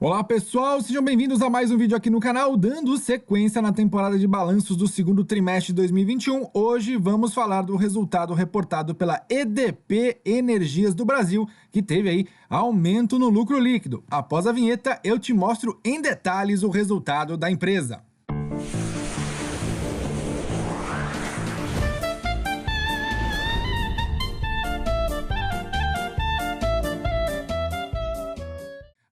Olá pessoal, sejam bem-vindos a mais um vídeo aqui no canal, dando sequência na temporada de balanços do segundo trimestre de 2021. Hoje vamos falar do resultado reportado pela EDP Energias do Brasil, que teve aí aumento no lucro líquido. Após a vinheta, eu te mostro em detalhes o resultado da empresa.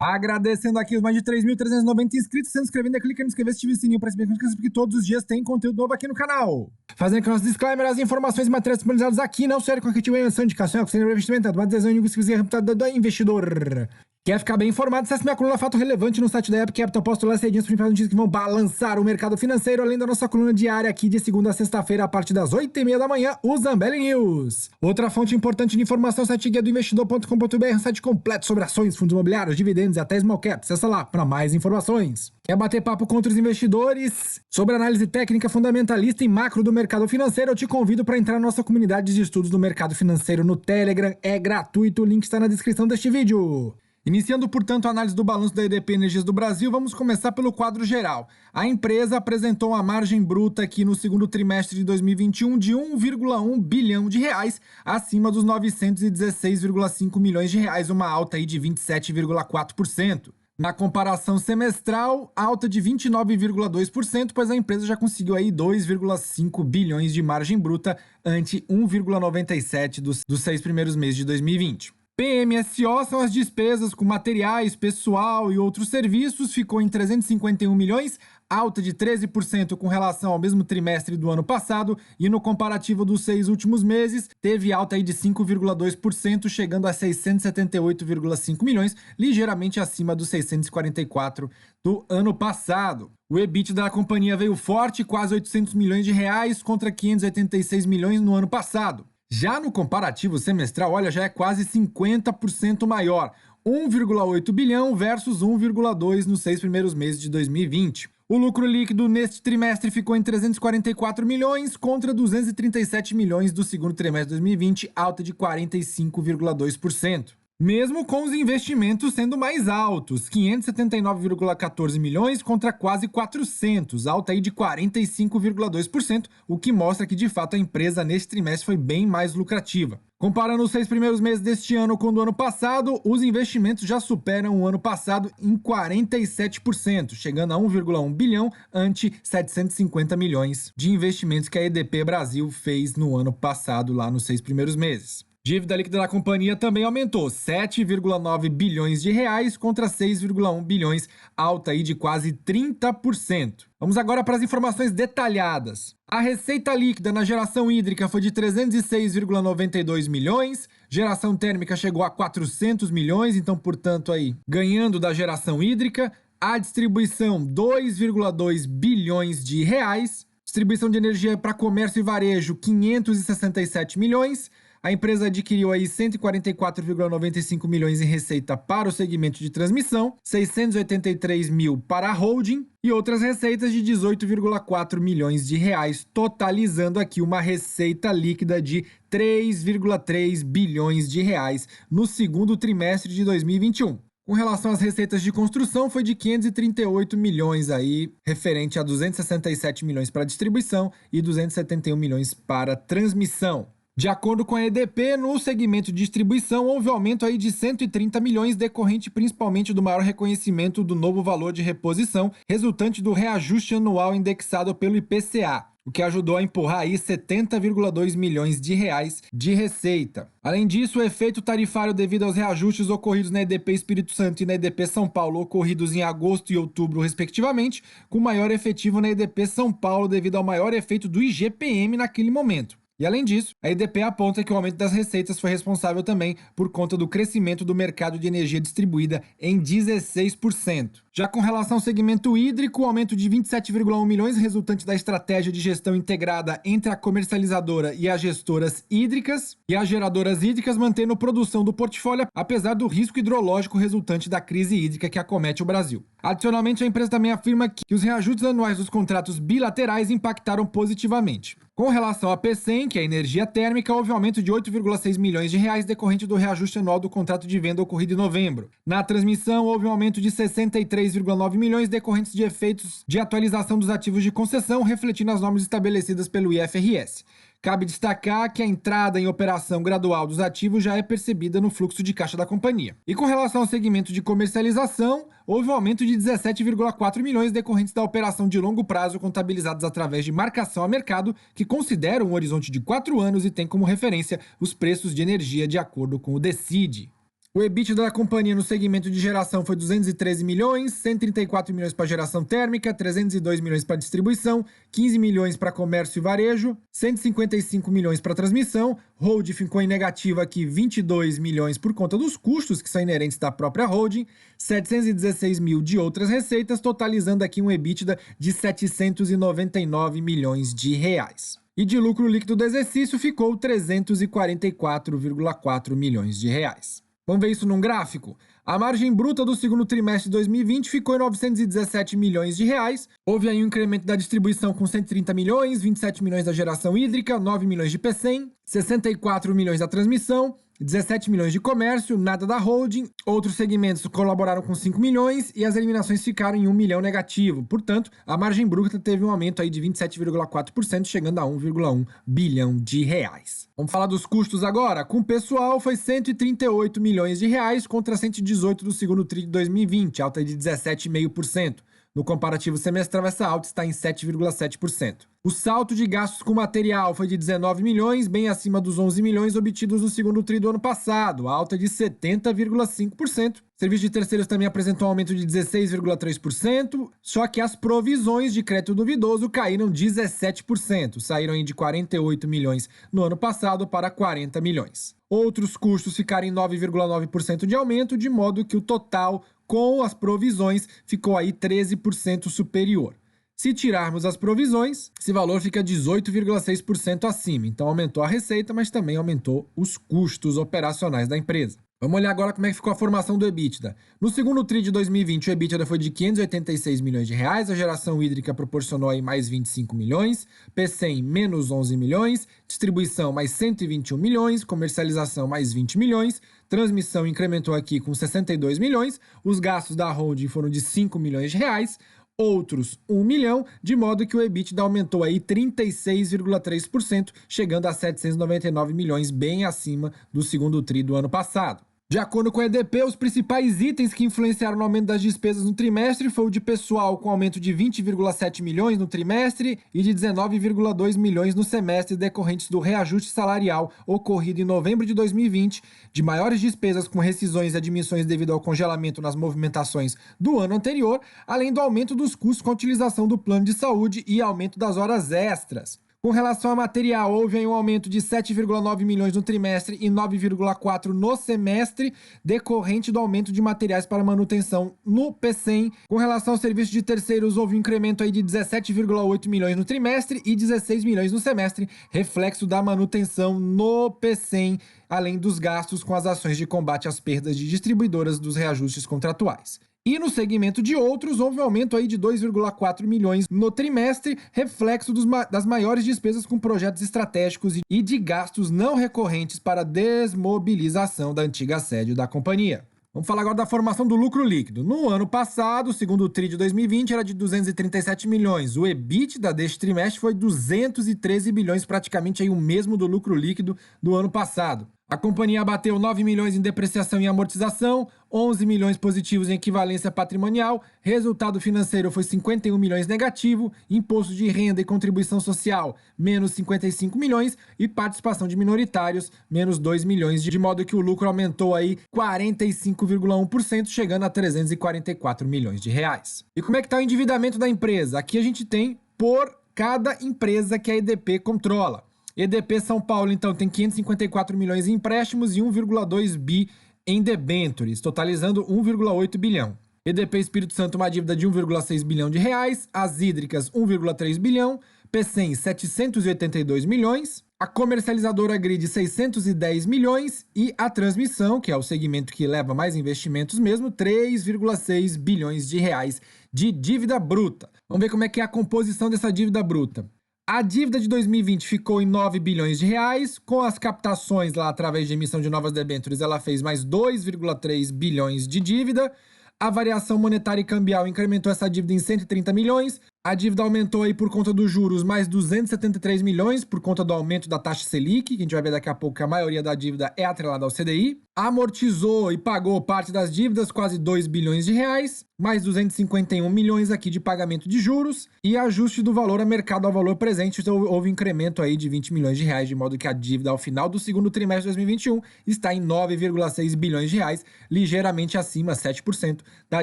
Agradecendo aqui os mais de 3.390 inscritos, se inscrevendo, clica no inscrever-se, ative o sininho para receber notificações, porque todos os dias tem conteúdo novo aqui no canal. Fazendo aqui nosso disclaimer, as informações e matérias disponibilizadas aqui não servem como objetivo de emissão, indicação, conselho de investimento, uma decisão de reputado do investidor. Quer ficar bem informado? Acesse minha coluna Fato Relevante no site da App Capital. Posto lá cedinho as principais notícias que vão balançar o mercado financeiro, além da nossa coluna diária aqui de segunda a sexta-feira, a partir das 8h30 da manhã, o Zambelli News. Outra fonte importante de informação é o site guia do investidor.com.br, um site completo sobre ações, fundos imobiliários, dividendos e até small caps. Acessa lá para mais informações. Quer bater papo com outros investidores sobre análise técnica fundamentalista e macro do mercado financeiro? Eu te convido para entrar na nossa comunidade de estudos do mercado financeiro no Telegram. É gratuito, o link está na descrição deste vídeo. Iniciando, portanto, a análise do balanço da EDP Energias do Brasil, vamos começar pelo quadro geral. A empresa apresentou uma margem bruta aqui no segundo trimestre de 2021 de 1,1 bilhão de reais, acima dos 916,5 milhões de reais, uma alta aí de 27,4%. Na comparação semestral, alta de 29,2%, pois a empresa já conseguiu aí 2,5 bilhões de margem bruta, ante 1,97 dos 6 primeiros meses de 2020. PMSO são as despesas com materiais, pessoal e outros serviços, ficou em 351 milhões, alta de 13% com relação ao mesmo trimestre do ano passado, e no comparativo dos 6 últimos meses, teve alta aí de 5,2%, chegando a 678,5 milhões, ligeiramente acima dos 644 do ano passado. O EBITDA da companhia veio forte, quase 800 milhões de reais, contra 586 milhões no ano passado. Já no comparativo semestral, olha, já é quase 50% maior, 1,8 bilhão versus 1,2 nos 6 primeiros meses de 2020. O lucro líquido neste trimestre ficou em 344 milhões contra 237 milhões do segundo trimestre de 2020, alta de 45,2%. Mesmo com os investimentos sendo mais altos, 579,14 milhões contra quase 400, alta aí de 45,2%, o que mostra que de fato a empresa neste trimestre foi bem mais lucrativa. Comparando os 6 primeiros meses deste ano com o do ano passado, os investimentos já superam o ano passado em 47%, chegando a 1,1 bilhão ante 750 milhões de investimentos que a EDP Brasil fez no ano passado, lá nos 6 primeiros meses. Dívida líquida da companhia também aumentou, 7,9 bilhões de reais contra 6,1 bilhões, alta aí de quase 30%. Vamos agora para as informações detalhadas. A receita líquida na geração hídrica foi de 306,92 milhões, geração térmica chegou a 400 milhões, então, portanto, aí ganhando da geração hídrica. A distribuição, 2,2 bilhões de reais, distribuição de energia para comércio e varejo, 567 milhões, a empresa adquiriu aí 144,95 milhões em receita para o segmento de transmissão, 683 mil para a holding e outras receitas de 18,4 milhões de reais, totalizando aqui uma receita líquida de 3,3 bilhões de reais no segundo trimestre de 2021. Com relação às receitas de construção, foi de 538 milhões aí, referente a 267 milhões para distribuição e 271 milhões para transmissão. De acordo com a EDP, no segmento de distribuição, houve aumento aí de 130 milhões, decorrente principalmente do maior reconhecimento do novo valor de reposição, resultante do reajuste anual indexado pelo IPCA, o que ajudou a empurrar aí 70,2 milhões de reais de receita. Além disso, o efeito tarifário devido aos reajustes ocorridos na EDP Espírito Santo e na EDP São Paulo, ocorridos em agosto e outubro, respectivamente, com maior efetivo na EDP São Paulo devido ao maior efeito do IGPM naquele momento. E além disso, a EDP aponta que o aumento das receitas foi responsável também por conta do crescimento do mercado de energia distribuída em 16%. Já com relação ao segmento hídrico, o aumento de 27,1 milhões resultante da estratégia de gestão integrada entre a comercializadora e as gestoras hídricas e as geradoras hídricas, mantendo produção do portfólio apesar do risco hidrológico resultante da crise hídrica que acomete o Brasil. Adicionalmente, a empresa também afirma que os reajustes anuais dos contratos bilaterais impactaram positivamente. Com relação à PCEM, que é a energia térmica, houve um aumento de 8,6 milhões de reais decorrente do reajuste anual do contrato de venda ocorrido em novembro. Na transmissão, houve um aumento de 63,9 milhões decorrentes de efeitos de atualização dos ativos de concessão, refletindo as normas estabelecidas pelo IFRS. Cabe destacar que a entrada em operação gradual dos ativos já é percebida no fluxo de caixa da companhia. E com relação ao segmento de comercialização, houve um aumento de 17,4 milhões decorrentes da operação de longo prazo contabilizados através de marcação a mercado, que considera um horizonte de 4 anos e tem como referência os preços de energia de acordo com o DECID. O EBITDA da companhia no segmento de geração foi 213 milhões, 134 milhões para geração térmica, 302 milhões para distribuição, 15 milhões para comércio e varejo, 155 milhões para transmissão. Holding ficou em negativo aqui 22 milhões por conta dos custos que são inerentes da própria holding, 716 mil de outras receitas, totalizando aqui um EBITDA de 799 milhões de reais. E de lucro líquido do exercício ficou 344,4 milhões de reais. Vamos ver isso num gráfico? A margem bruta do segundo trimestre de 2020 ficou em 917 milhões de reais. Houve aí um incremento da distribuição com 130 milhões, 27 milhões da geração hídrica, 9 milhões de PCEM, 64 milhões da transmissão, 17 milhões de comércio, nada da holding. Outros segmentos colaboraram com 5 milhões e as eliminações ficaram em 1 milhão negativo. Portanto, a margem bruta teve um aumento aí de 27,4%, chegando a 1,1 bilhão de reais. Vamos falar dos custos agora? Com o pessoal foi 138 milhões de reais contra 118 do segundo tri de 2020, alta de 17,5%. No comparativo semestral, essa alta está em 7,7%. O salto de gastos com material foi de 19 milhões, bem acima dos 11 milhões obtidos no segundo tri do ano passado, alta de 70,5%. Serviço de terceiros também apresentou um aumento de 16,3%, só que as provisões de crédito duvidoso caíram 17%, saíram de 48 milhões no ano passado para 40 milhões. Outros custos ficaram em 9,9% de aumento, de modo que o total com as provisões ficou aí 13% superior. Se tirarmos as provisões, esse valor fica 18,6% acima. Então aumentou a receita, mas também aumentou os custos operacionais da empresa. Vamos olhar agora como é que ficou a formação do EBITDA. No segundo tri de 2020, o EBITDA foi de 586 milhões de reais, a geração hídrica proporcionou aí mais 25 milhões, PCEM menos 11 milhões, distribuição mais 121 milhões, comercialização mais 20 milhões, transmissão incrementou aqui com 62 milhões, os gastos da holding foram de 5 milhões de reais, outros 1 milhão, de modo que o EBITDA aumentou aí 36,3%, chegando a 799 milhões, bem acima do segundo tri do ano passado. De acordo com a EDP, os principais itens que influenciaram no aumento das despesas no trimestre foi o de pessoal, com aumento de 20,7 milhões no trimestre e de 19,2 milhões no semestre, decorrentes do reajuste salarial ocorrido em novembro de 2020, de maiores despesas com rescisões e admissões devido ao congelamento nas movimentações do ano anterior, além do aumento dos custos com a utilização do plano de saúde e aumento das horas extras. Com relação a material, houve um aumento de 7,9 milhões no trimestre e 9,4 no semestre, decorrente do aumento de materiais para manutenção no PCEM. Com relação ao serviço de terceiros, houve um incremento aí de 17,8 milhões no trimestre e 16 milhões no semestre, reflexo da manutenção no PCEM, além dos gastos com as ações de combate às perdas de distribuidoras dos reajustes contratuais. E no segmento de outros, houve um aumento aí de 2,4 milhões no trimestre, reflexo das maiores despesas com projetos estratégicos e de gastos não recorrentes para a desmobilização da antiga sede da companhia. Vamos falar agora da formação do lucro líquido. No ano passado, o segundo tri de 2020 era de 237 milhões. O EBITDA deste trimestre foi 213 bilhões, praticamente aí o mesmo do lucro líquido do ano passado. A companhia abateu 9 milhões em depreciação e amortização, 11 milhões positivos em equivalência patrimonial, resultado financeiro foi 51 milhões negativo, imposto de renda e contribuição social, menos 55 milhões e participação de minoritários, menos 2 milhões, de modo que o lucro aumentou aí 45,1%, chegando a 344 milhões de reais. E como é que está o endividamento da empresa? Aqui a gente tem por cada empresa que a EDP controla. EDP São Paulo, então, tem 554 milhões em empréstimos e 1,2 bi em debêntures, totalizando 1,8 bilhão. EDP Espírito Santo, uma dívida de 1,6 bilhão de reais, as hídricas 1,3 bilhão, P100 782 milhões, a comercializadora Grid 610 milhões e a transmissão, que é o segmento que leva mais investimentos mesmo, 3,6 bilhões de reais de dívida bruta. Vamos ver como é que é a composição dessa dívida bruta. A dívida de 2020 ficou em 9 bilhões de reais, com as captações lá através de emissão de novas debêntures, ela fez mais 2,3 bilhões de dívida. A variação monetária e cambial incrementou essa dívida em 130 milhões. A dívida aumentou aí por conta dos juros mais 273 milhões por conta do aumento da taxa Selic, que a gente vai ver daqui a pouco que a maioria da dívida é atrelada ao CDI. Amortizou e pagou parte das dívidas, quase 2 bilhões de reais, mais 251 milhões aqui de pagamento de juros e ajuste do valor a mercado ao valor presente, então houve incremento aí de 20 milhões de reais, de modo que a dívida ao final do segundo trimestre de 2021 está em 9,6 bilhões de reais, ligeiramente acima, 7% da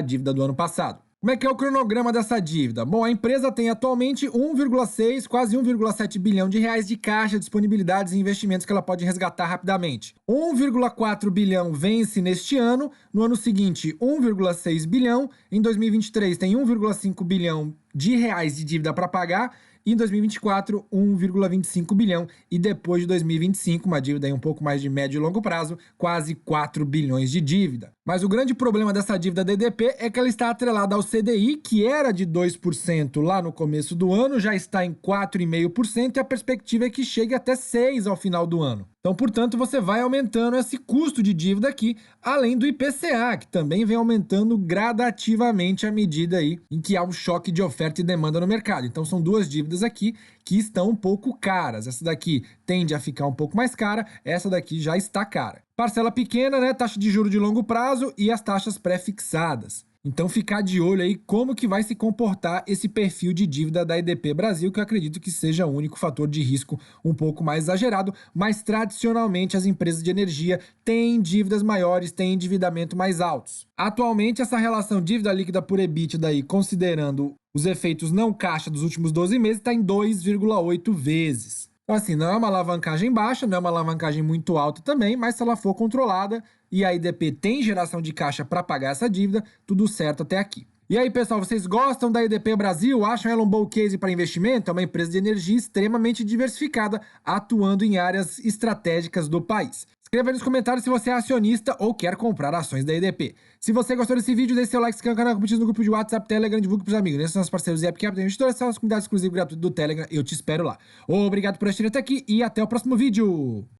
dívida do ano passado. Como é que é o cronograma dessa dívida? Bom, a empresa tem atualmente 1,6, quase 1,7 bilhão de reais de caixa, disponibilidades e investimentos que ela pode resgatar rapidamente. 1,4 bilhão vence neste ano, no ano seguinte 1,6 bilhão, em 2023 tem 1,5 bilhão de reais de dívida para pagar, e em 2024, 1,25 bilhão. E depois de 2025, uma dívida aí um pouco mais de médio e longo prazo, quase 4 bilhões de dívida. Mas o grande problema dessa dívida da EDP é que ela está atrelada ao CDI, que era de 2% lá no começo do ano, já está em 4,5% e a perspectiva é que chegue até 6% ao final do ano. Então, portanto, você vai aumentando esse custo de dívida aqui, além do IPCA, que também vem aumentando gradativamente à medida aí em que há um choque de oferta e demanda no mercado. Então, são duas dívidas aqui que estão um pouco caras. Essa daqui tende a ficar um pouco mais cara, essa daqui já está cara. Parcela pequena, né? Taxa de juros de longo prazo e as taxas pré-fixadas. Então, ficar de olho aí como que vai se comportar esse perfil de dívida da EDP Brasil, que eu acredito que seja o único fator de risco um pouco mais exagerado, mas tradicionalmente as empresas de energia têm dívidas maiores, têm endividamento mais altos. Atualmente, essa relação dívida líquida por EBITDA aí, considerando os efeitos não caixa dos últimos 12 meses, está em 2,8 vezes. Então, assim, não é uma alavancagem baixa, não é uma alavancagem muito alta também, mas se ela for controlada e a EDP tem geração de caixa para pagar essa dívida, tudo certo até aqui. E aí, pessoal, vocês gostam da EDP Brasil? Acham ela um bom case para investimento? É uma empresa de energia extremamente diversificada, atuando em áreas estratégicas do país. Escreva aí nos comentários se você é acionista ou quer comprar ações da EDP. Se você gostou desse vídeo, deixe seu like, se inscreva no canal, compartilhe no grupo de WhatsApp, Telegram, divulgue pros amigos. Esses são os parceiros do AppCap, tem todas essas comunidades exclusivas gratuitas do Telegram. Eu te espero lá. Obrigado por assistir até aqui e até o próximo vídeo.